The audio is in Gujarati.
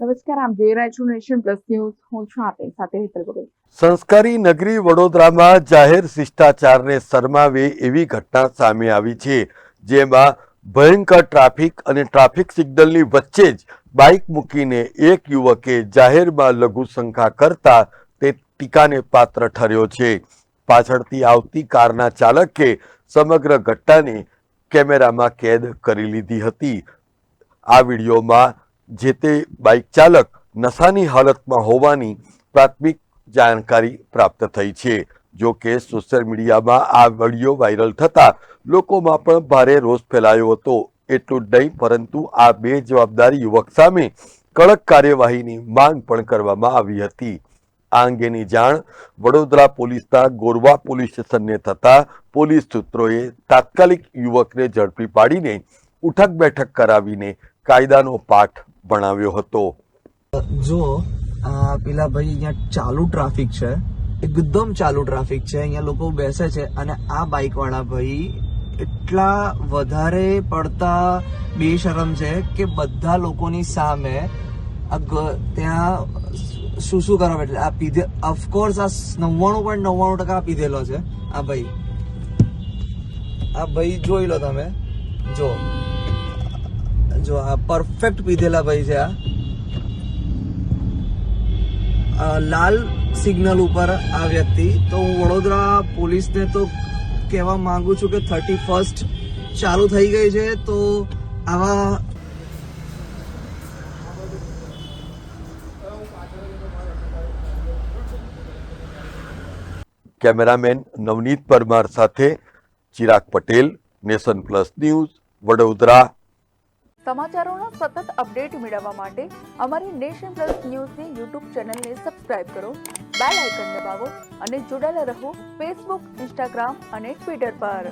નમસ્કાર, આપ જોઈ રહ્યા છો નેશન પ્લસ ન્યૂઝ. હું છું આપની સાથે હેતલ ભગત. સંસ્કારી નગરી વડોદરામાં જાહેર શિષ્ટાચારને શરમાવે એવી ઘટના સામે આવી છે, જેમાં ભયંકર ટ્રાફિક અને ટ્રાફિક સિગ્નલની વચ્ચે જ બાઇક મૂકીને એક યુવકે જાહેરમાં લઘુશંકા કરતા તે ટીકાને પાત્ર ઠર્યો છે. પાછળથી આવતી કારના ચાલકે સમગ્ર ઘટનાને કેમેરામાં કેદ કરી લીધી હતી. આ વિડીયોમાં જે તે બાઇક ચાલક નશાની હાલતમાં હોવાની પ્રાથમિક જાણકારી પ્રાપ્ત થઈ છે. જો કે સોશિયલ મીડિયામાં આ વિડીયો વાયરલ થતા લોકોમાં પણ ભારે રોષ ફેલાયો હતો. એટલું જ નહીં, પરંતુ આ બેજવાબદાર યુવક સામે કડક કાર્યવાહીની માંગ પણ કરવામાં આવી હતી. આ અંગેની જાણ વડોદરા પોલીસના ગોરવા પોલીસ સ્ટેશનને થતા પોલીસ સૂત્રોએ તાત્કાલિક યુવકને ઝડપી પાડીને ઉઠક બેઠક કરાવીને કાયદાનો પાઠ ભણાવ્યો હતો. જો પેલા ભાઈ અહીંયા ચાલુ ટ્રાફિક છે, એકદમ ચાલુ ટ્રાફિક છે, અહીંયા લોકો બેસે છે અને આ બાઇક વાળા ભાઈ એટલા વધારે પડતા બેશરમ છે કે બધા લોકોની સામે ત્યાં શું કરવા એટલે આ પીધે ઓફકોર્સ આ 99.99% પીધેલો છે. આ ભાઈ જોઈ લો તમે, જો આ પરફેક્ટ પીધેલા ભાઈ છે. આ લાલ સિગ્નલ ઉપર આ વ્યક્તિ, તો હું વડોદરા પોલીસને તો કહેવા માંગુ છું કે 31st ચાલુ થઈ ગઈ છે, તો આવા કેમેરામેન નવનીત પરમાર સાથે Chirag Patel, Nation Plus News, Vadodara. સમાચારોના સતત અપડેટ મેળવવા માટે અમારી નેશન પ્લસ ન્યૂઝની યુટ્યુબ ચેનલને સબસ્ક્રાઇબ કરો, બેલ આઇકન દબાવો અને જોડાયેલા રહો ફેસબુક, ઇન્સ્ટાગ્રામ અને ટ્વિટર પર.